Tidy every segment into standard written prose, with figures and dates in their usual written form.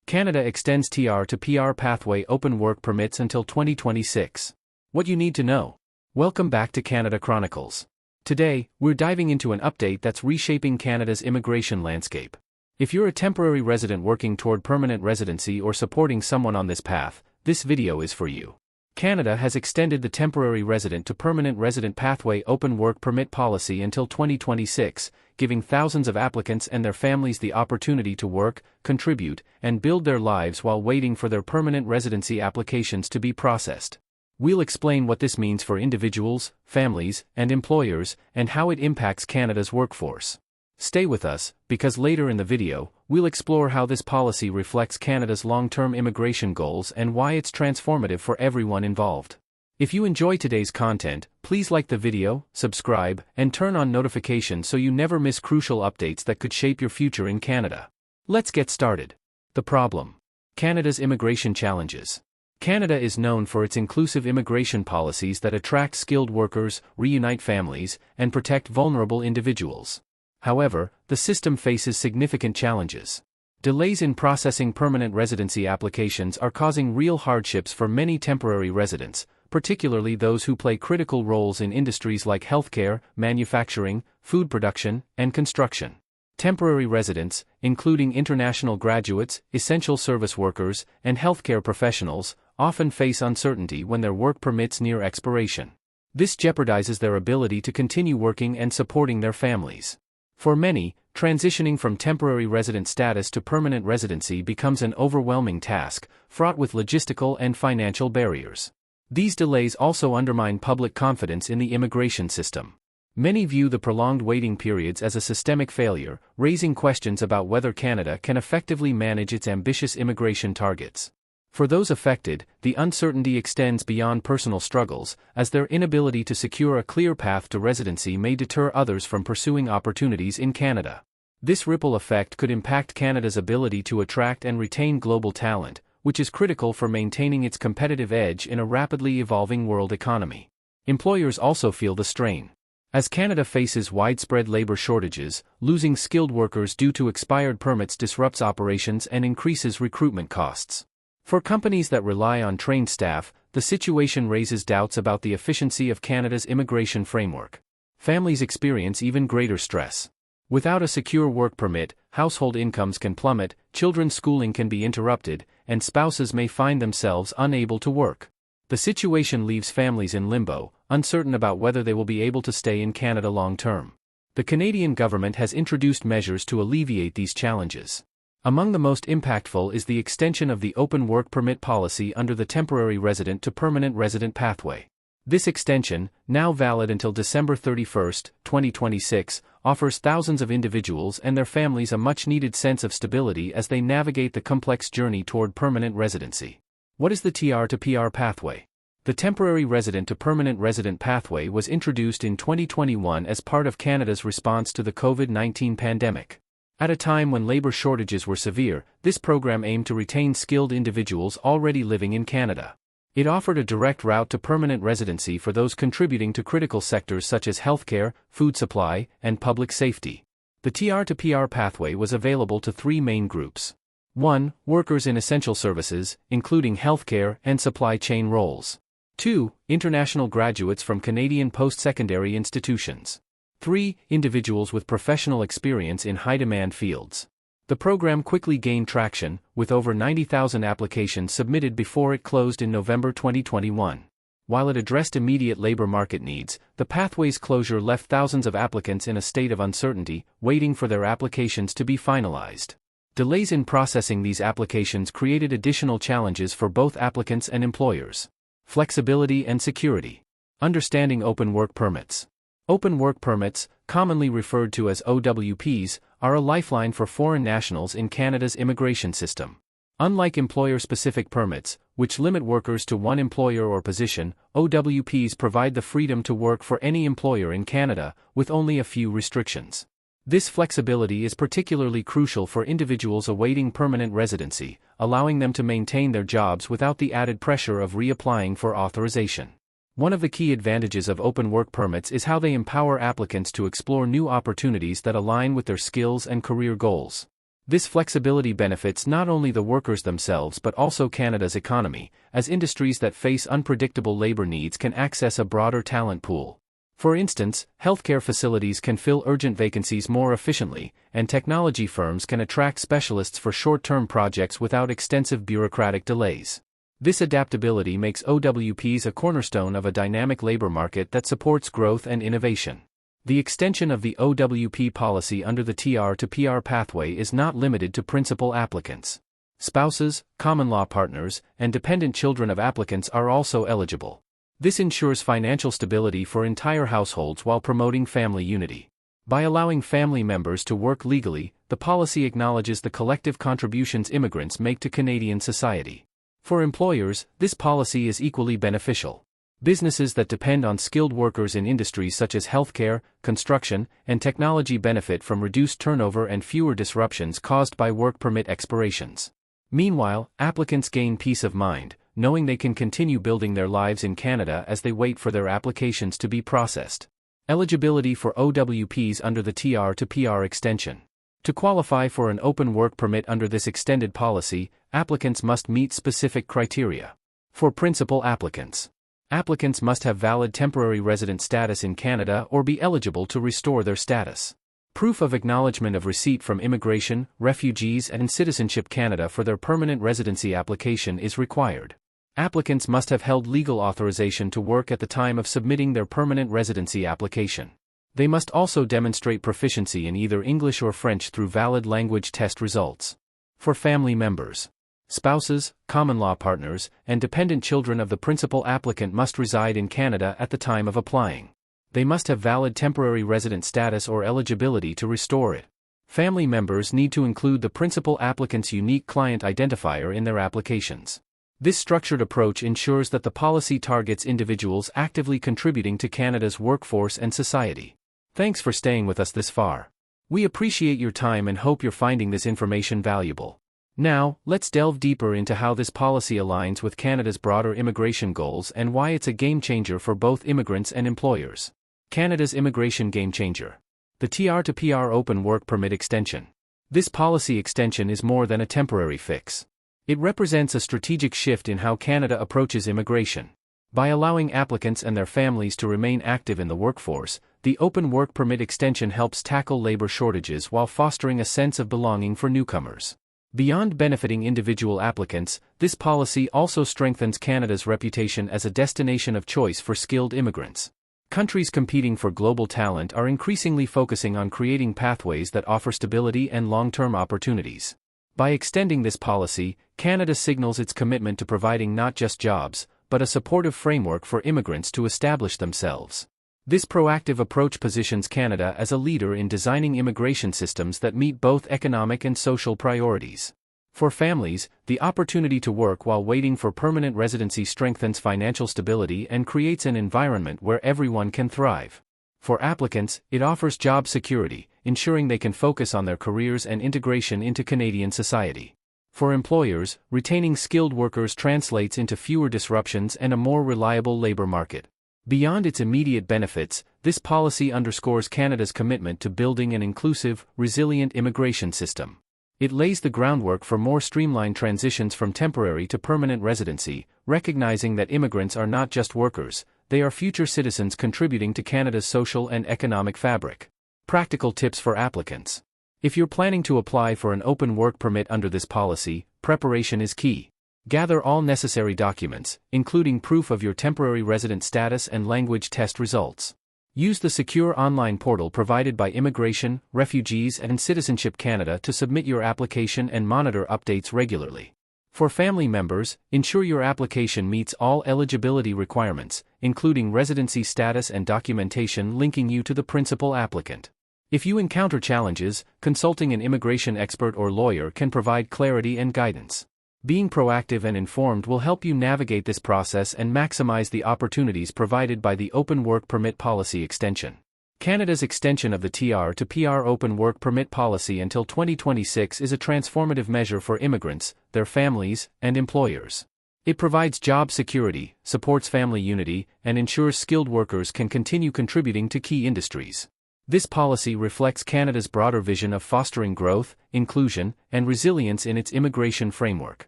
Canada extends TR to PR pathway open work permits until 2026. What you need to know. Welcome back to Canada Chronicles. Today, we're diving into an update that's reshaping Canada's immigration landscape. If you're a temporary resident working toward permanent residency or supporting someone on this path, this video is for you. Canada has extended the temporary resident to permanent resident pathway open work permit policy until 2026, giving thousands of applicants and their families the opportunity to work, contribute, and build their lives while waiting for their permanent residency applications to be processed. We'll explain what this means for individuals, families, and employers, and how it impacts Canada's workforce. Stay with us, because later in the video, we'll explore how this policy reflects Canada's long-term immigration goals and why it's transformative for everyone involved. If you enjoy today's content, please like the video, subscribe, and turn on notifications so you never miss crucial updates that could shape your future in Canada. Let's get started. The problem. Canada's immigration challenges. Canada is known for its inclusive immigration policies that attract skilled workers, reunite families, and protect vulnerable individuals. However, the system faces significant challenges. Delays in processing permanent residency applications are causing real hardships for many temporary residents, particularly those who play critical roles in industries like healthcare, manufacturing, food production, and construction. Temporary residents, including international graduates, essential service workers, and healthcare professionals, often face uncertainty when their work permits near expiration. This jeopardizes their ability to continue working and supporting their families. For many, transitioning from temporary resident status to permanent residency becomes an overwhelming task, fraught with logistical and financial barriers. These delays also undermine public confidence in the immigration system. Many view the prolonged waiting periods as a systemic failure, raising questions about whether Canada can effectively manage its ambitious immigration targets. For those affected, the uncertainty extends beyond personal struggles, as their inability to secure a clear path to residency may deter others from pursuing opportunities in Canada. This ripple effect could impact Canada's ability to attract and retain global talent, which is critical for maintaining its competitive edge in a rapidly evolving world economy. Employers also feel the strain. As Canada faces widespread labor shortages, losing skilled workers due to expired permits disrupts operations and increases recruitment costs. For companies that rely on trained staff, the situation raises doubts about the efficiency of Canada's immigration framework. Families experience even greater stress. Without a secure work permit, household incomes can plummet, children's schooling can be interrupted, and spouses may find themselves unable to work. The situation leaves families in limbo, uncertain about whether they will be able to stay in Canada long term. The Canadian government has introduced measures to alleviate these challenges. Among the most impactful is the extension of the open work permit policy under the temporary resident to permanent resident pathway. This extension, now valid until December 31, 2026, offers thousands of individuals and their families a much-needed sense of stability as they navigate the complex journey toward permanent residency. What is the TR to PR pathway? The temporary resident to permanent resident pathway was introduced in 2021 as part of Canada's response to the COVID-19 pandemic. At a time when labor shortages were severe, this program aimed to retain skilled individuals already living in Canada. It offered a direct route to permanent residency for those contributing to critical sectors such as healthcare, food supply, and public safety. The TR to PR pathway was available to three main groups. 1. Workers in essential services, including healthcare and supply chain roles. 2. International graduates from Canadian post-secondary institutions. 3. Individuals with professional experience in high-demand fields. The program quickly gained traction, with over 90,000 applications submitted before it closed in November 2021. While it addressed immediate labor market needs, the pathway's closure left thousands of applicants in a state of uncertainty, waiting for their applications to be finalized. Delays in processing these applications created additional challenges for both applicants and employers. Flexibility and security. Understanding open work permits. Open work permits, commonly referred to as OWPs, are a lifeline for foreign nationals in Canada's immigration system. Unlike employer-specific permits, which limit workers to one employer or position, OWPs provide the freedom to work for any employer in Canada, with only a few restrictions. This flexibility is particularly crucial for individuals awaiting permanent residency, allowing them to maintain their jobs without the added pressure of reapplying for authorization. One of the key advantages of open work permits is how they empower applicants to explore new opportunities that align with their skills and career goals. This flexibility benefits not only the workers themselves but also Canada's economy, as industries that face unpredictable labor needs can access a broader talent pool. For instance, healthcare facilities can fill urgent vacancies more efficiently, and technology firms can attract specialists for short-term projects without extensive bureaucratic delays. This adaptability makes OWPs a cornerstone of a dynamic labor market that supports growth and innovation. The extension of the OWP policy under the TR to PR pathway is not limited to principal applicants. Spouses, common law partners, and dependent children of applicants are also eligible. This ensures financial stability for entire households while promoting family unity. By allowing family members to work legally, the policy acknowledges the collective contributions immigrants make to Canadian society. For employers, this policy is equally beneficial. Businesses that depend on skilled workers in industries such as healthcare, construction, and technology benefit from reduced turnover and fewer disruptions caused by work permit expirations. Meanwhile, applicants gain peace of mind, knowing they can continue building their lives in Canada as they wait for their applications to be processed. Eligibility for OWPs under the TR to PR extension. To qualify for an open work permit under this extended policy, applicants must meet specific criteria. For principal applicants, applicants must have valid temporary resident status in Canada or be eligible to restore their status. Proof of acknowledgement of receipt from Immigration, Refugees and Citizenship Canada for their permanent residency application is required. Applicants must have held legal authorization to work at the time of submitting their permanent residency application. They must also demonstrate proficiency in either English or French through valid language test results. For family members, spouses, common law partners, and dependent children of the principal applicant must reside in Canada at the time of applying. They must have valid temporary resident status or eligibility to restore it. Family members need to include the principal applicant's unique client identifier in their applications. This structured approach ensures that the policy targets individuals actively contributing to Canada's workforce and society. Thanks for staying with us this far. We appreciate your time and hope you're finding this information valuable. Now, let's delve deeper into how this policy aligns with Canada's broader immigration goals and why it's a game changer for both immigrants and employers. Canada's immigration game changer. The TR to PR open work permit extension. This policy extension is more than a temporary fix. It represents a strategic shift in how Canada approaches immigration. By allowing applicants and their families to remain active in the workforce, the open work permit extension helps tackle labor shortages while fostering a sense of belonging for newcomers. Beyond benefiting individual applicants, this policy also strengthens Canada's reputation as a destination of choice for skilled immigrants. Countries competing for global talent are increasingly focusing on creating pathways that offer stability and long-term opportunities. By extending this policy, Canada signals its commitment to providing not just jobs, but a supportive framework for immigrants to establish themselves. This proactive approach positions Canada as a leader in designing immigration systems that meet both economic and social priorities. For families, the opportunity to work while waiting for permanent residency strengthens financial stability and creates an environment where everyone can thrive. For applicants, it offers job security, ensuring they can focus on their careers and integration into Canadian society. For employers, retaining skilled workers translates into fewer disruptions and a more reliable labor market. Beyond its immediate benefits, this policy underscores Canada's commitment to building an inclusive, resilient immigration system. It lays the groundwork for more streamlined transitions from temporary to permanent residency, recognizing that immigrants are not just workers, they are future citizens contributing to Canada's social and economic fabric. Practical tips for applicants. If you're planning to apply for an open work permit under this policy, preparation is key. Gather all necessary documents, including proof of your temporary resident status and language test results. Use the secure online portal provided by Immigration, Refugees and Citizenship Canada to submit your application and monitor updates regularly. For family members, ensure your application meets all eligibility requirements, including residency status and documentation linking you to the principal applicant. If you encounter challenges, consulting an immigration expert or lawyer can provide clarity and guidance. Being proactive and informed will help you navigate this process and maximize the opportunities provided by the Open Work Permit Policy extension. Canada's extension of the TR to PR Open Work Permit Policy until 2026 is a transformative measure for immigrants, their families, and employers. It provides job security, supports family unity, and ensures skilled workers can continue contributing to key industries. This policy reflects Canada's broader vision of fostering growth, inclusion, and resilience in its immigration framework.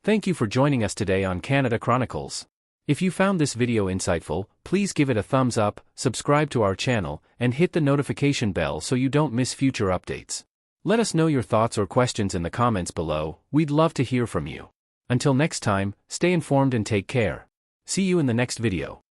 Thank you for joining us today on Canada Chronicles. If you found this video insightful, please give it a thumbs up, subscribe to our channel, and hit the notification bell so you don't miss future updates. Let us know your thoughts or questions in the comments below. We'd love to hear from you. Until next time, stay informed and take care. See you in the next video.